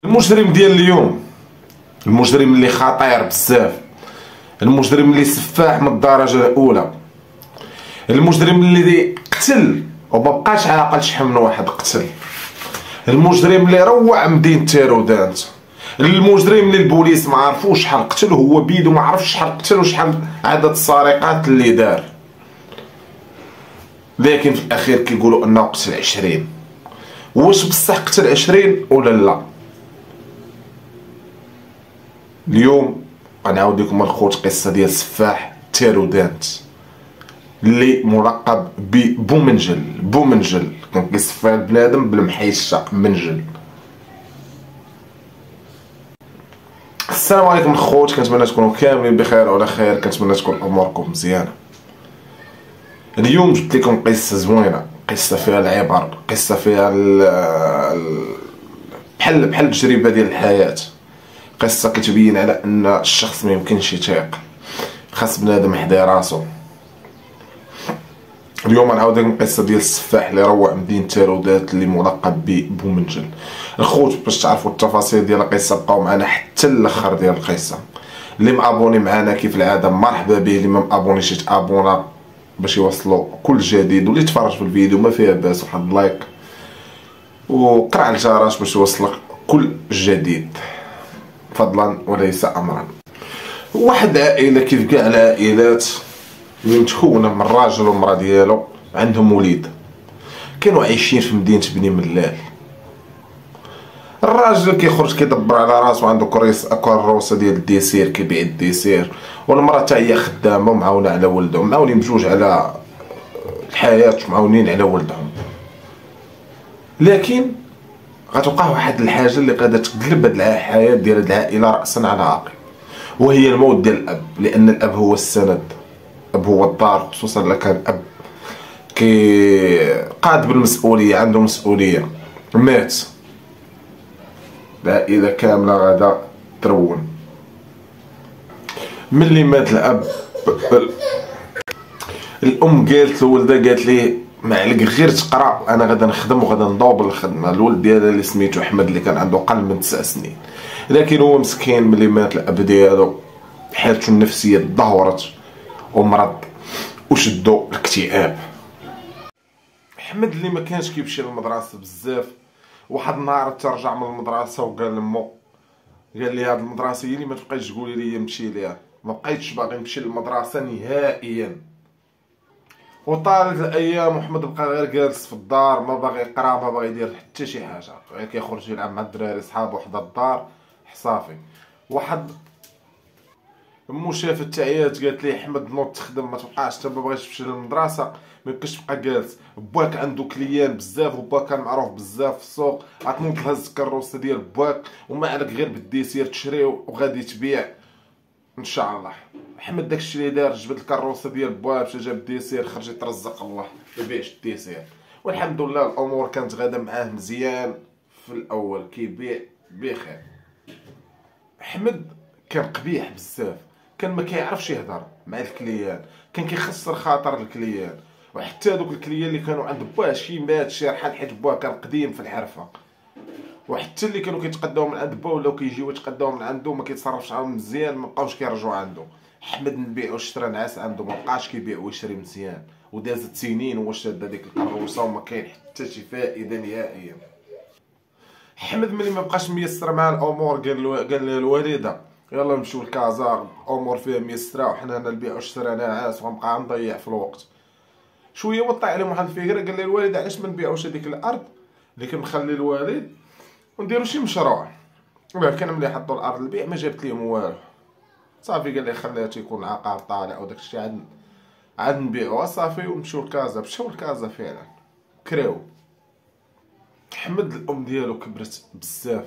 المجرم ديال اليوم، المجرم اللي خطير بزاف، المجرم اللي سفاح من الدرجه الاولى، المجرم اللي قتل ومبقاش عاقل شحال من واحد قتل، المجرم اللي روع مدينه تيرودانت، المجرم اللي البوليس ما عرفوش شحال قتل، هو بيدو ما عرفش شحال قتل وشحال عدد السرقات اللي دار، لكن في الاخير كيقولوا انه قتل 20. واش بصح قتل 20 ولا لا؟ اليوم غنعاود لكم الخوت قصه ديال سفاح تيرودانت اللي ملقب ببومنجل. بومنجل كان كيسفى البنادم بالمحيشه منجل. السلام عليكم الخوت، كنتمنى تكونوا كاملين بخير وعلى خير، كنتمنى تكون اموركم مزيانه. اليوم جبت لكم قصه زوينه، قصه فيها العبر، قصه فيها بحال تجربه ديال الحياه، قصه كتبين على ان الشخص ما يمكنش يتيق، خاص بنادم يحضي راسو. اليوم غنعاود لكم قصه ديال السفاح اللي روع مدينه تيرودات اللي ملقب ببومنجل. الخوت باش تعرفوا التفاصيل ديال القصه بقاو معنا حتى الاخر ديال القصه. اللي مابوني معنا كيف العاده مرحبا به، اللي ما مابونيش يتابونا باش يوصلوا كل جديد، واللي تفرج في الفيديو ما فيها باس وحط لايك وقرع الجرس باش يوصلك كل جديد فضلا وليس امرا. واحد عائله كيف كاع العائلات اللي متكونه من الراجل والمراه ديالو عندهم وليد، كانوا عايشين في مدينه بني ملال. الراجل كيخرج كيدبر على راسو، عنده كروسه ديال الديسير كيبيع الديسير، والمراه حتى هي خدامه ومعاونه على ولدهم، معاونين بجوج على الحياه ومعاونين على ولدهم. لكن غتوقع واحد الحاجه اللي غادا تقلب هاد الحياه ديال هاد العائله راسا على عقب، وهي الموت ديال الاب، لان الاب هو السند، الاب هو الدار، خصوصا الا كان اب قاد بالمسؤوليه، عنده مسؤوليه. مات، العائله كامله غادا ترون. ملي مات الاب، الام قالت لولدها، قالت ليه ما عليك غير تقرا، انا غادا نخدم وغادا ندوب الخدمه. الولد ديالها اللي سميتو احمد اللي كان عنده اقل من 9 سنين، لكن هو مسكين ملي مات الاب ديالو حالته النفسيه تدهورت ومرض وشدو الاكتئاب. احمد اللي ما كانش كيمشي للمدرسه بزاف، واحد النهار ترجع من المدرسه وقال لمو، قال لي هاد المدرسه هي اللي ما تبقايش تقولي لي نمشي ليها، ما بقيتش باغي نمشي للمدرسه نهائيا. وطالت الايام وحمد بقى غير جالس في الدار، ما باغي يقرا، ما باغي يدير حتى شي حاجه، غير كيخرج يلعب مع الدراري صحابو حدا الدار حصافي. واحد امو شافت تعيات، قالت لي احمد نوض تخدم، ما تبقاش انت ما بغيتش تمشي للمدرسه، ما يمكنش تبقى جالس. باك عنده كليان بزاف، وباك كان معروف بزاف في السوق، غتنوض تهز الكروسه ديال باك وما عليك غير بالديسير تشريو وغادي تبيع ان شاء الله. احمد داكشي اللي دار، جبد الكروسه ديال باك، مشى جاب الديسير، خرج يترزق الله، ما بيعش الديسير، والحمد لله الامور كانت غاده معاه مزيان. في الاول كيبيع بخير. احمد كان قبيح بزاف، كان ما كيعرفش يهضر مع الكليان، كان كيخسر خاطر الكليان، وحتى دوك الكليان اللي كانوا عند باه شي مات شي رحل، حيت باه كان قديم في الحرفه، وحتى اللي كانوا كيتقداو من عند باه ولاو كيجيو يتقداو من عنده ما كيتصرفش معاهم مزيان، ما بقاوش كيرجعوا عنده. احمد نبيعو اشترى نعاس عنده، ما بقاش كيبيع ويشري مزيان، ودازت سنين وهو شاد هذيك الكروسه وما كاين حتى شي فائده نهائيا. احمد ملي ما بقاش ميسر مع الامور، قال له الوالده يلا نمشيو لكازا، الامور فيها ميسره وحنا نبيعو اشترى نعاس وغنبقى نضيع في الوقت. شويه وطلع عليهم واحد الفكره، قال لي الوالد علاش ما نبيعوش هذيك الارض اللي كنخلي الوالد ونديرو شي مشروع. كان ملي حطوا الارض للبيع ما جابت ليهم والو، صافي قال لي خليها تيكون عقار طالع وداك الشيء عاد نبيعوها صافي ونمشيو لكازا. مشاو لكازا فعلا كراو. احمد الام ديالو كبرت بزاف،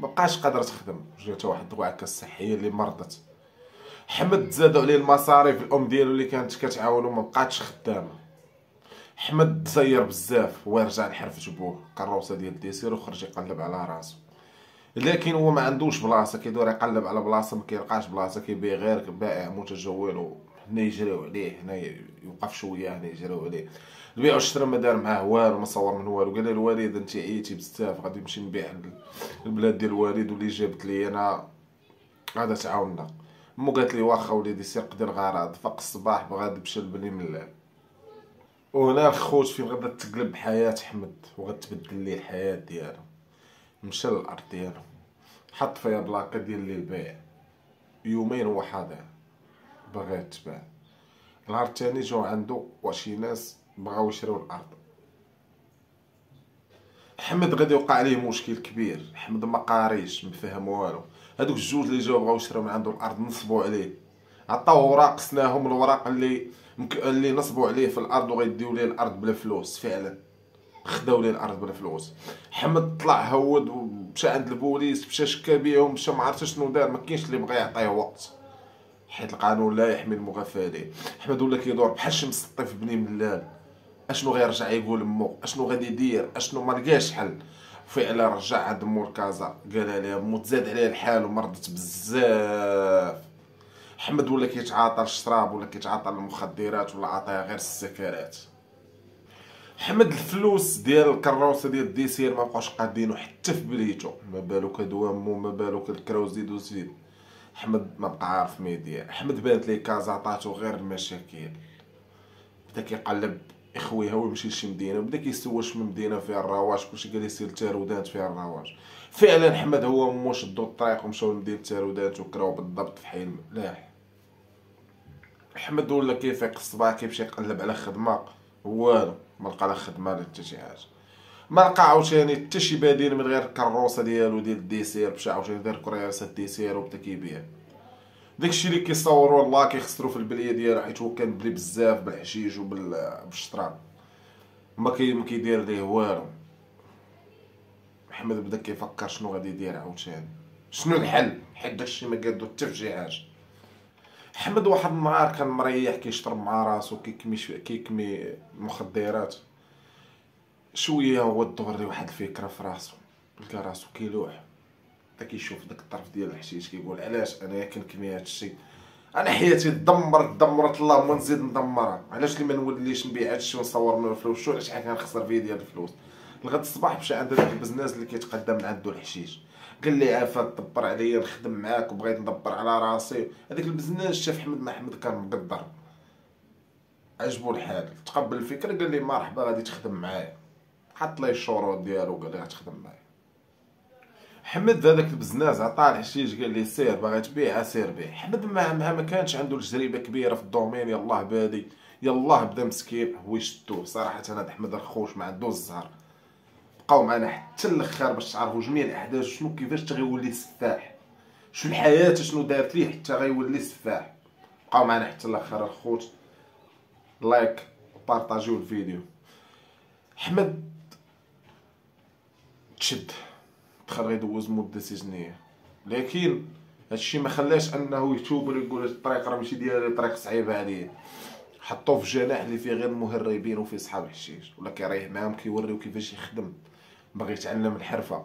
مبقاش قادره تخدم، جاتها واحد الوعكه الصحيه اللي مرضت. احمد زادوا عليه المصاريف، الام ديالو اللي كانت كتعاونو ما بقاتش خدامه. احمد تزير بزاف، هو رجع لحرفة بوه، كروسه ديال الديسير وخرج يقلب على راسو. لكن هو ما عندوش بلاصه، كيدور يقلب على بلاصه ما كيلقاش بلاصه، كيبيع غير بائع متجول هنا يجريو عليه، هنا يوقف شويه، هنا يجريو عليه. البيع والشراء ما دار معاه والو، ما صور من والو. قال لي الوالد انت عييتي بزاف، غادي نمشي نبيع البلاد ديال الوالد واللي جابت لي انا غادا تعاوننا. مو قالت لي واخا وليدي سير قضي الغراض. فاق الصباح بغا دبش البني من الليل. وهنا الخوت فين غادا تقلب حياة حمد وغتبدل ليه الحياة ديالو. مشى للارض ديالو، حط فيها بلاكا ديال لي البيع. يومين هو حاضر باغي يتباع. نهار الثاني جاو عنده وشي ناس بغاو يشريو الارض. حمد غادي يوقع عليه مشكل كبير. حمد ما قاريش، ما فهم والو. هادوك الجوج اللي جاو بغاو يشريو من عنده الارض نصبوا عليه، عطاوه اوراق، قسناهم الوراق اللي نصبوا عليه في الارض وغيديو ليه الارض بلا فلوس. فعلا خداو ليه الارض بلا فلوس. حمد طلع هود ومشى عند البوليس، مشى شكا بيهم، مشى ما عرفتش شنو دار. ما كاينش اللي بغى يعطيه وقت، حيت القانون لا يحمي المغفلين. حمد ولا كيدور بحال شي مسطي في بني ملال. اشنو غيرجع يقول مو، اشنو غادي يدير، اشنو ما لقاش حل. فعلا رجع عند مور كازا، قال لها مو، تزاد عليه الحال ومرضت بزاف. حمد ولا كيتعاطى الشراب، ولا كيتعاطى المخدرات، ولا عطاها غير السكرات. حمد الفلوس ديال الكروسه ديال الديسير ما بقاوش قادينو حتى في بليتو، ما بالك دوامو، ما بالك الكراو زيد وزيد. حمد ما بقى عارف ما يدير. حمد بانت ليه كازا عطاتو غير المشاكل. بدا كيقلب يخويها ويمشي لشي مدينه، بدا كيسواش من مدينه فيها الرواج، كلشي قال يسير تارودانت فيها الرواج. فعلا حمد هو ومو شدو الطريق ومشاو لمدينه تارودانت وكراو بالضبط في حي الملاح. حمد ولا كيفيق الصباح كيمشي يقلب على خدمه، والو ما لقى لا خدمه لا حتى شي حاجه. ما لقى عاوتاني حتى شي بديل من غير الكروسه ديالو ديال الديسير. مشى عاوتاني دار كرياسه الديسير وبدا كيبيع. داكشي اللي كيصوروا والله كيخسروا في البليه ديالو، حيت هو كان بلي بزاف بالحشيش وبالشطران. ما كيدير ليه والو. محمد بدا كيفكر شنو غادي يدير عاوتاني، شنو الحل، حيت داكشي ما قادو حتى في شي حاجه. حمد واحد النهار كان مريح كيشرب مع راسو، كيكمي المخدرات. شويه هو دور ليه واحد الفكره في راسو، لقى راسو كيلوح. بدا كيشوف داك الطرف ديال الحشيش، كيقول علاش انا كنكمي هادشي، انا حياتي دمرت اللهم نزيد ندمرها. علاش لي ما نوليش نبيع هادشي ونصور منه الفلوس، شو علاش حاجه كنخسر فيه ديال الفلوس. لغد الصباح مشى عند داك البزناس اللي كيتقدم من عنده الحشيش، قال لي عافاك دبر عليا نخدم معاك وبغيت ندبر على راسي. هذاك البزناس شاف حمد ما حمد كان مقدر، عجبو الحال، تقبل الفكره، قال لي مرحبا غادي تخدم معايا. حط لي الشروط ديالو وقال لي غتخدم معايا. حمد هذاك البزناز عطاه الحشيش، قال لي سير باغي تبيع سير بيع. حمد ما كانش عنده التجربه كبيره في الدومين، يلاه بادي، يلاه بدا مسكين هو يشدوه. صراحه هذا حمد الخوش ما عندوش الزهر. بقاو معنا حتى الاخر باش تعرفوا جميع الاحداث، شنو كيفاش تغيولي سفاح، شو الحياه شنو دارت ليه حتى غيولي سفاح. بقاو معنا حتى الاخر الخوت. لايك وبارطاجيو الفيديو. حمد تشد، دخل غيدوز مده سجنيه، لكن هادشي ما خلاش انه يتوب ولا يقول الطريق راه ماشي ديالي، الطريق صعيبه عليه. حطوه في جناح اللي فيه غير المهربين وفيه صحاب الحشيش، ولا كيريح معاهم كيوريو كيفاش يخدم، باغي يتعلم الحرفه.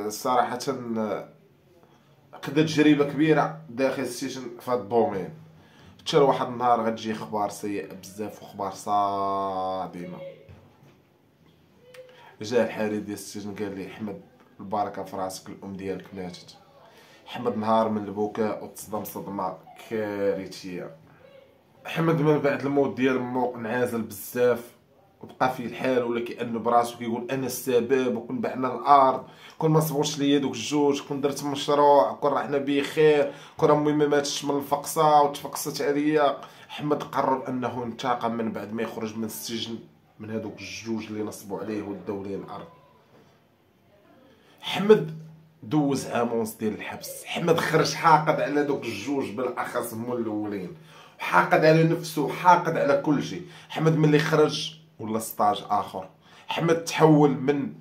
صراحه قدا تجربه كبيره داخل السجن في هاد الدومين. حتى لواحد النهار غتجي اخبار سيئه بزاف واخبار صادمه. جا الحاري ديال السجن قال لي حمد البركه في راسك، الام ديالك ماتت. حمد نهار من البكاء وتصدم صدمه كارثيه. حمد من بعد الموت ديال مو انعزل بزاف وبقى فيه الحال، ولا كانه براسو كيقول انا السبب، وكون بعنا الارض، كون ما صبرش ليا دوك الجوج، كون درت مشروع، كون رحنا بخير، كون امي ما ماتش من الفقصه وتفقصت عليا. حمد قرر انه ينتقم من بعد ما يخرج من السجن من هذوك الجوج اللي نصبوا عليه وداو ليه الارض. حمد دوز عام ونص ديال الحبس. حمد خرج حاقد على دوك الجوج بالاخص هما الاولين، حاقد على نفسه، حاقد على كل شيء. حمد ملي خرج ولا ستاج اخر. حمد تحول من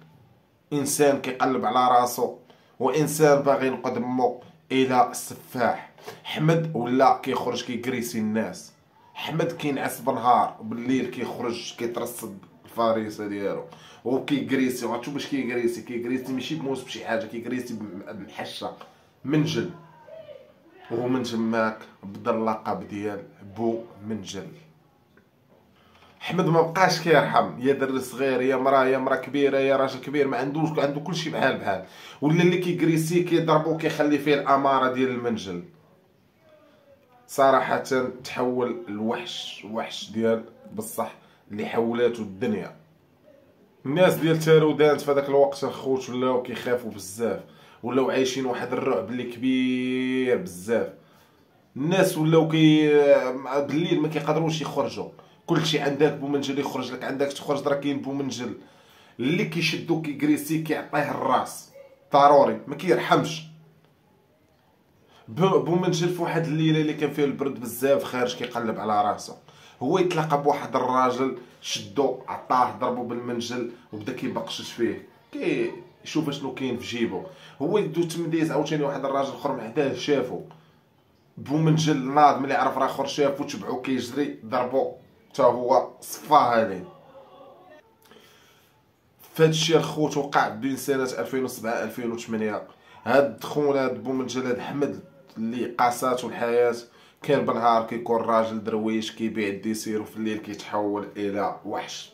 انسان كيقلب على راسو وانسان باغي ينقذ مو الى سفاح. حمد ولا كيخرج كيكريسي الناس. حمد كينعس بالنهار وبالليل كيخرج كيترصد الفريسه ديالو وكيكريسي. غتشوف باش كيكريسي ماشي بموس بشي حاجه، كيكريسي بالحشه منجل. ومن تماك بدا اللقب ديال بو منجل. احمد ما بقاش كيرحم، يا دري صغير يا مرا كبيره يا راجل كبير، ما عندوش، عنده كلشي بحال ولا اللي كيكريسي كيضربو كيخلي فيه الاماره ديال المنجل. صراحه تحول الوحش، وحش ديال بصح اللي حولاتو الدنيا. الناس ديال تارودانت في هذاك الوقت الخوت ولاو كيخافوا بزاف، ولاو عايشين واحد الرعب اللي كبير بزاف. الناس ولاو بالليل ما كيقدروش يخرجوا، كلشي عندك بومنجل يخرج لك، عندك تخرج راه كاين بومنجل اللي كيشدو كيكريسي كيعطيه الراس ضروري ما كيرحمش. بومنجل في واحد الليله اللي كان فيه البرد بزاف خارج كيقلب على راسه، هو يتلاقى بواحد الراجل شدو عطاه ضربو بالمنجل وبدا كيبقشش فيه كيشوف شنو كاين في جيبو. هو يدو تمديز عاوتاني واحد الراجل اخر من حداه شافو بومنجل ناض ملي عرف راه اخر شافو تبعو كيجري ضربو حتى هو صفاها ليه. فهادشي الخوت وقع بين سنة 2007 2008. هاد خونا هاد بومنجل هاد حمد اللي قاساتو الحياة، كان بالنهار كيكون راجل درويش كيبيع الديسير وفي الليل كيتحول الى وحش.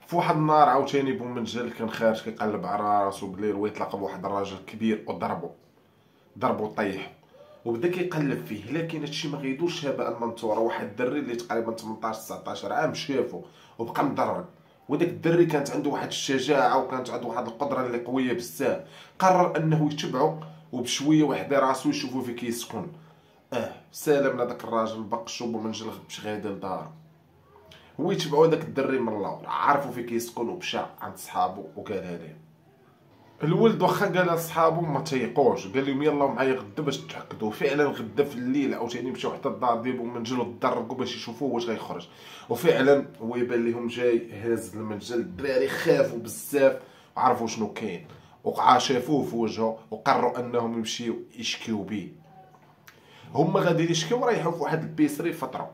في واحد النهار عاوتاني بومنجل كان خارج كيقلب على راسو بالليل ويتلاقى بواحد الراجل كبير وضربو طيحو وبدا كيقلب فيه، لكن هادشي ما غيدوش هباء المنثورة. واحد الدري اللي تقريبا 18 19 عام شافو وبقى مضرب، وداك الدري كانت عنده واحد الشجاعه وكانت عنده واحد القدره اللي قويه بزاف. قرر انه يتبعو وبشويه وحده راسو يشوفو فين كيسكن. سلام لهداك الراجل بقشو بومنجل غبش غادي لدارو. هو يتبعو داك الدري من اللور، عرفو فين كيسكن ومشى عند صحابو وقالها ليه. الولد واخا قالها لصحابو ما تيقوش، قال لهم يلا معايا غدا باش تتاكدوا. فعلا غدا في الليل عاوتاني مشاو حتى الدار ديال بومنجل وتدرقوا باش يشوفوه واش غيخرج. وفعلا هو يبان لهم جاي هاز المنجل. الدراري خافوا بزاف وعرفوا شنو كاين، وقعا شافوه في وجهه وقرروا انهم يمشيو يشكيو بيه. هما غادي يشكيو رايحوا في واحد البيسري فتره،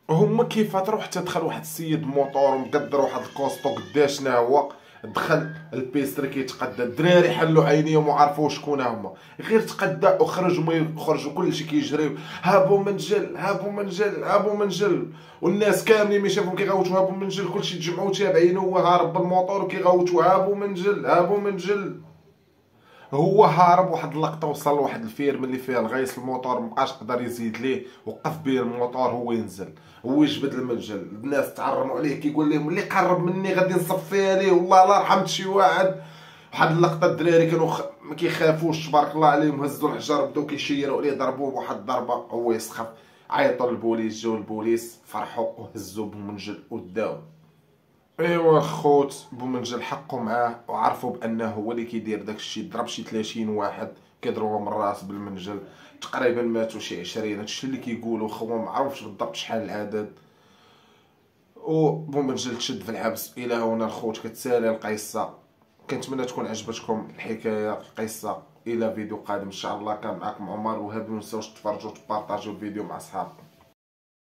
هما كيفطروا حتى دخل واحد السيد موطور مقدر واحد الكوستو قداشنا هو. دخل البيستري كيتقدى، الدراري حلوا عينيهم وعرفوا شكون هما، غير تقدى وخرج وما يخرجوا كلشي كيجريو ها بومنجل ها بومنجل ها بومنجل. والناس كاملين ملي شافو كيغوتوا ها بومنجل كلشي تجمعوا تابعينه وهو هارب بالموطور وكيغوتوا ها بومنجل ها بومنجل. هو هارب واحد اللقطه وصل لواحد الفير ملي فيها الغيس الموطور مبقاش قدر يزيد ليه، وقف به الموطور هو ينزل، هو يجبد المنجل. الناس تعرموا عليه كيقول لهم اللي قرب مني غادي نصفيها ليه والله لا رحمت شي واحد. واحد اللقطه الدراري كانوا ما كيخافوش تبارك الله عليهم، هزوا الحجر بداو كيشيروا عليه ضربوه بواحد الضربه هو يسخف. عيطوا للبوليس، جاو البوليس فرحوا وهزوا بومنجل وداو. ايوا خوت بومنجل حقوا معاه وعرفوا بانه هو اللي كيدير داكشي. ضرب شي 30 واحد كيضربوهم الراس بالمنجل، تقريبا ماتوا شي 20. هادشي اللي كيقولوا خو ما عرفش بالضبط شحال العدد. وبومنجل تشد في الحبس. الى هنا الخوت كتسالي القصه. كنتمنى تكون عجبتكم الحكايه القصه. الى فيديو قادم ان شاء الله. كان معكم عمر وهابي، منساوش تفرجوا وتبارطاجيو الفيديو مع صحابكم.